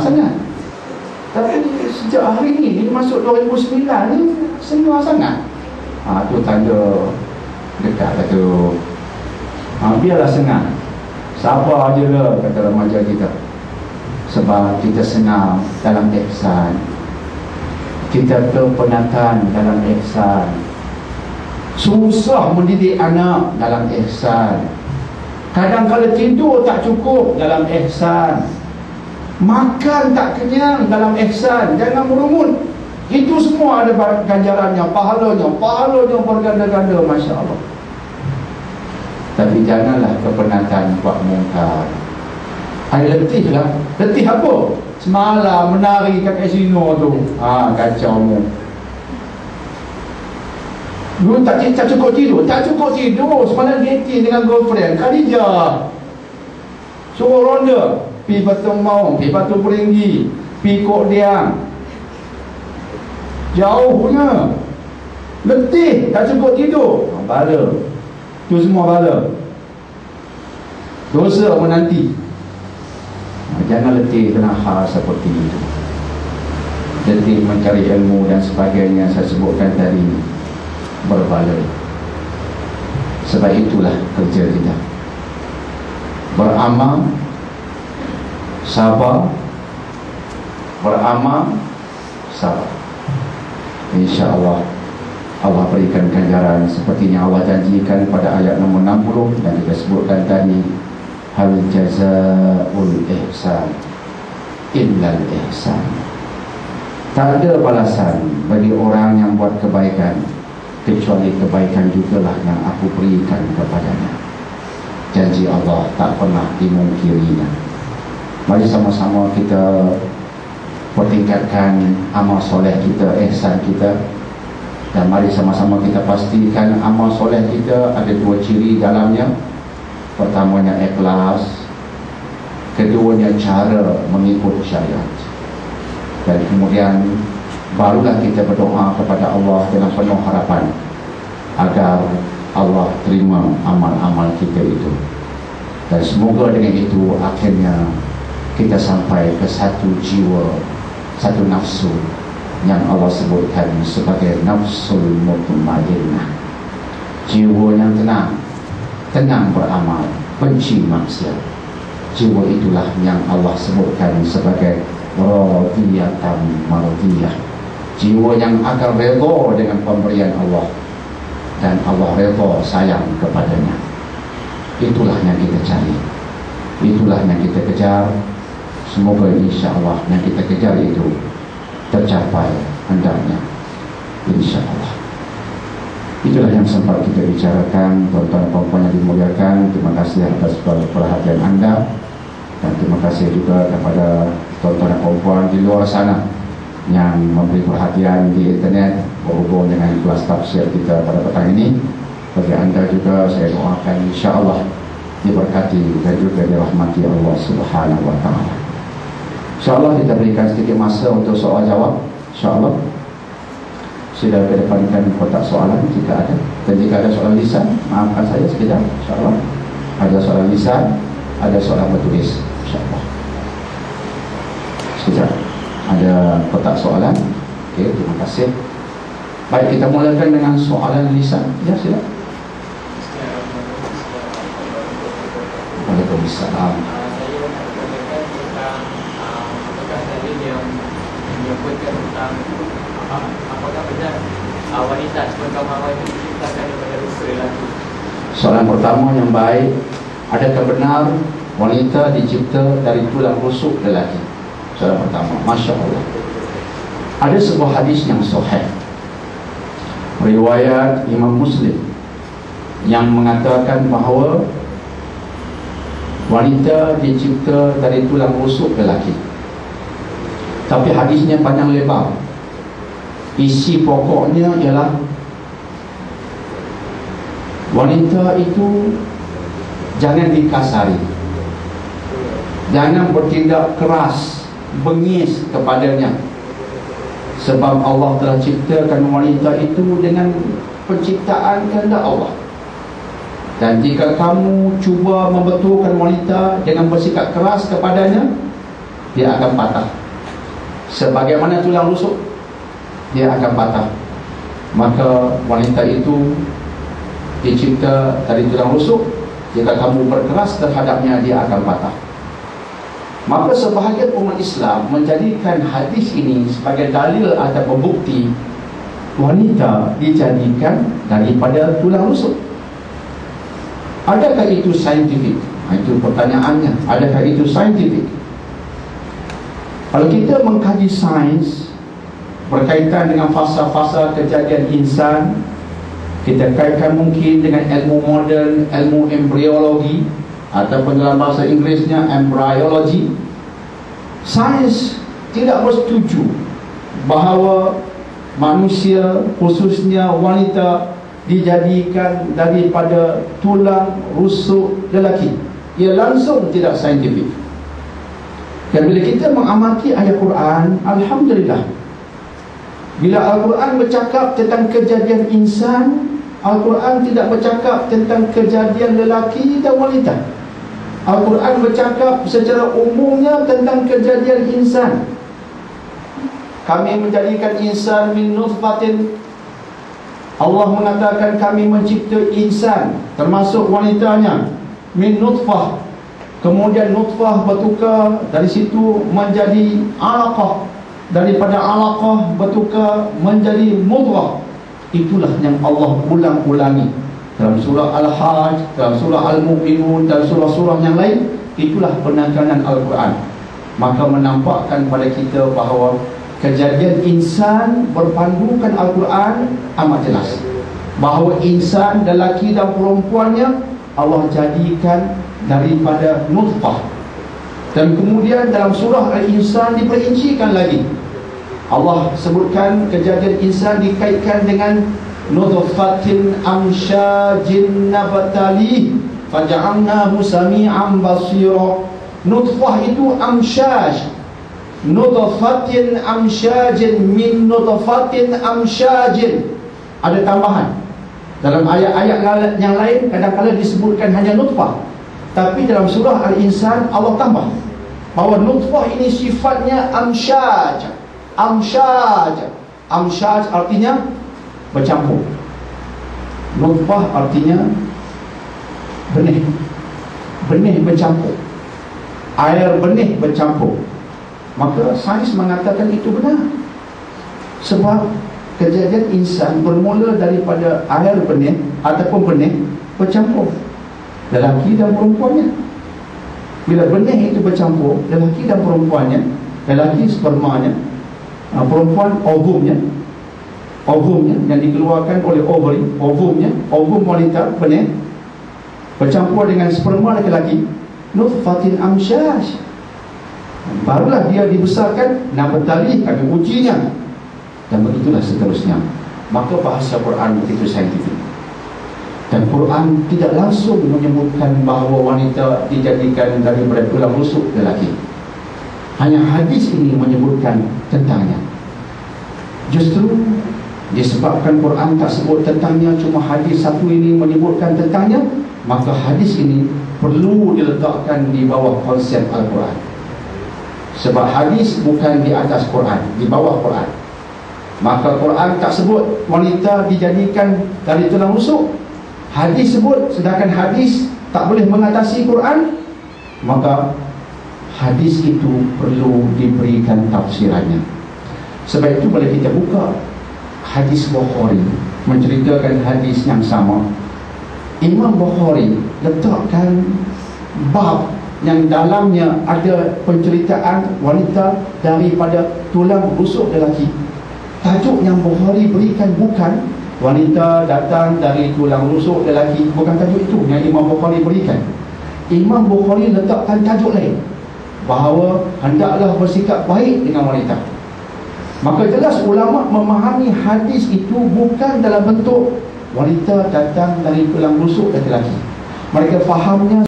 sangat. Tapi sejak hari ni masuk 2009 ni senang sangat. Tu tanda dekat lah tu. Biarlah senang. Sabar je lah, kata remaja kita. Sebab kita senang dalam ihsan, kita kepenatan dalam ihsan, susah mendidik anak dalam ihsan, kadang-kadang tidur tak cukup dalam ihsan, makan tak kenyang dalam ihsan. Jangan merungut. Itu semua ada ganjarannya, pahalanya berganda-ganda, Masya Allah. Tapi janganlah kepenatan buat mungkar. Ada letih lah. Letih apa? Semalam menari kat kasino tu. Kacau mu. Lu tak cukup tidur. Tak cukup tidur. Semalam dating dengan girlfriend Khadijah. Suruh ronda. Pi Batu Maung, pi Batu Peringgi, pi Kok Diang. Jauh punya. Letih. Tak cukup tidur. Bala. Tu semua bala. Dosa menanti. Jangan letih kena hal seperti itu. Letih mencari ilmu dan sebagainya, saya sebutkan tadi, berbala. Sebab itulah kerja kita. Beramal, sabar. Beramal, sabar. InsyaAllah Allah berikan ganjaran seperti yang Allah janjikan pada ayat nombor 60 dan kita sebutkan tadi, hal jazaa'ul ihsan illal ihsan. Tak ada balasan bagi orang yang buat kebaikan kecuali kebaikan jugalah yang aku berikan kepadanya. Janji Allah tak pernah dimungkirinya. Mari sama-sama kita pertingkatkan amal soleh kita, ihsan kita. Dan mari sama-sama kita pastikan amal soleh kita ada dua ciri dalamnya. Pertamanya ikhlas, keduanya cara mengikut syariat. Dan kemudian barulah kita berdoa kepada Allah dengan penuh harapan agar Allah terima amal-amal kita itu. Dan semoga dengan itu akhirnya kita sampai ke satu jiwa, satu nafsu yang Allah sebutkan sebagai nafsul mutmainnah, jiwa yang tenang beramal, benci maksiat. Jiwa itulah yang Allah sebutkan sebagai radiyatan mardiyah, jiwa yang akan redha dengan pemberian Allah dan Allah redha sayang kepadanya. Itulah yang kita cari, itulah yang kita kejar. Semoga insya-Allah yang kita kejar itu tercapai hendaknya, insya-Allah. Itulah yang sempat kita bicarakan, tuan-tuan dan puan-puan yang dimuliakan. Terima kasih atas perhatian anda, dan terima kasih juga kepada tuan-tuan dan puan-puan di luar sana yang memberi perhatian di internet berhubung dengan kelas tafsir kita pada petang ini. Bagi anda juga saya doakan insya-Allah diberkati dan juga dirahmati Allah Subhanahu wa taala. InsyaAllah kita berikan sedikit masa untuk soal jawab. InsyaAllah sila kedepankan kotak soalan jika ada. Dan jika ada soalan lisan, maafkan saya sekejap. InsyaAllah ada soalan lisan, ada soalan bertulis. InsyaAllah sekejap ada kotak soalan. Okey, terima kasih. Baik, kita mulakan dengan soalan lisan. Ya, sila. Waalaikumsalam. Menyebutkan tentang apakah benar wanita sebagai hawa itu diciptakan daripada unsur lelaki. Soalan pertama yang baik, adakah benar wanita dicipta dari tulang rusuk lelaki? Soalan pertama. Masya Allah. Ada sebuah hadis yang sahih riwayat Imam Muslim yang mengatakan bahawa wanita dicipta dari tulang rusuk lelaki. Tapi hadisnya panjang lebar. Isi pokoknya ialah wanita itu jangan dikasari, jangan bertindak keras, bengis kepadanya. Sebab Allah telah ciptakan wanita itu dengan penciptaan kehendak Allah. Dan jika kamu cuba membetulkan wanita dengan bersikap keras kepadanya, dia akan patah. Sebagaimana tulang rusuk, dia akan patah. Maka wanita itu dicipta dari tulang rusuk. Jika kamu berkeras terhadapnya, dia akan patah. Maka sebahagian umat Islam menjadikan hadis ini sebagai dalil atau pembukti wanita dijadikan daripada tulang rusuk. Adakah itu saintifik? Itu pertanyaannya. Adakah itu saintifik? Kalau kita mengkaji sains berkaitan dengan fasa-fasa kejadian insan, kita kaitkan mungkin dengan ilmu moden, ilmu embriologi, ataupun dalam bahasa Inggerisnya embryology. Sains tidak bersetuju bahawa manusia, khususnya wanita, dijadikan daripada tulang rusuk lelaki. Ia langsung tidak saintifik. Dan bila kita mengamati ayat Quran, alhamdulillah, bila Al-Quran bercakap tentang kejadian insan, Al-Quran tidak bercakap tentang kejadian lelaki dan wanita. Al-Quran bercakap secara umumnya tentang kejadian insan. Kami menjadikan insan min nutfatin. Allah mengatakan kami mencipta insan, termasuk wanitanya, min nutfah. Kemudian nutfah bertukar dari situ menjadi alaqah, daripada alaqah bertukar menjadi mudghah. Itulah yang Allah ulang-ulangi dalam surah Al-Hajj, dalam surah Al-Mu'minun, dan surah-surah yang lain. Itulah penekanan Al-Quran. Maka menampakkan pada kita bahawa kejadian insan berpandukan Al-Quran amat jelas, bahawa insan, lelaki dan perempuannya Allah jadikan daripada nutfah. Dan kemudian dalam surah Al-Insan diperincikan lagi. Allah sebutkan kejadian insan dikaitkan dengan nutfatin amsyajin nabatali faja'alnahu sami'an basira. Nutfah itu amsyaj, nutfatin amsyajin min nutfatin amsyajin. Ada tambahan. Dalam ayat-ayat yang lain kadang-kadang disebutkan hanya nutfah, tapi dalam surah Al-Insan Allah tambah bahawa nutfah ini sifatnya amsyaj. Amsyaj. Amsyaj artinya bercampur. Nutfah artinya benih. Benih bercampur, air benih bercampur. Maka sains mengatakan itu benar. Sebab kejadian insan bermula daripada air benih ataupun benih bercampur, lelaki dan perempuannya. Bila benih itu bercampur, lelaki dan perempuannya, lelaki spermanya, perempuan ovumnya yang dikeluarkan oleh ovary, ovum wanita, benih bercampur dengan sperma lelaki, nutfatin amsyaj. Barulah dia dibesarkan, nabatali, kami ujinya, dan begitulah seterusnya. Maka bahasa Quran begitu saintifik. Dan Quran tidak langsung menyebutkan bahawa wanita dijadikan daripada tulang rusuk lelaki. Hanya hadis ini menyebutkan tentangnya. Justru disebabkan Quran tak sebut tentangnya, cuma hadis satu ini menyebutkan tentangnya, maka hadis ini perlu diletakkan di bawah konsep Al-Quran. Sebab hadis bukan di atas Quran, di bawah Quran. Maka Quran tak sebut wanita dijadikan dari tulang rusuk, hadis sebut, sedangkan hadis tak boleh mengatasi Quran. Maka hadis itu perlu diberikan tafsirannya. Sebab itu bila kita buka hadis Bukhari menceritakan hadis yang sama, Imam Bukhari letakkan bab yang dalamnya ada penceritaan wanita daripada tulang rusuk lelaki. Tajuk yang Bukhari berikan bukan wanita datang dari tulang rusuk lelaki, bukan tajuk itu yang Imam Bukhari berikan. Imam Bukhari letakkan tajuk lain, bahawa hendaklah bersikap baik dengan wanita. Maka jelas ulama memahami hadis itu bukan dalam bentuk wanita datang dari tulang rusuk lelaki. Mereka fahamnya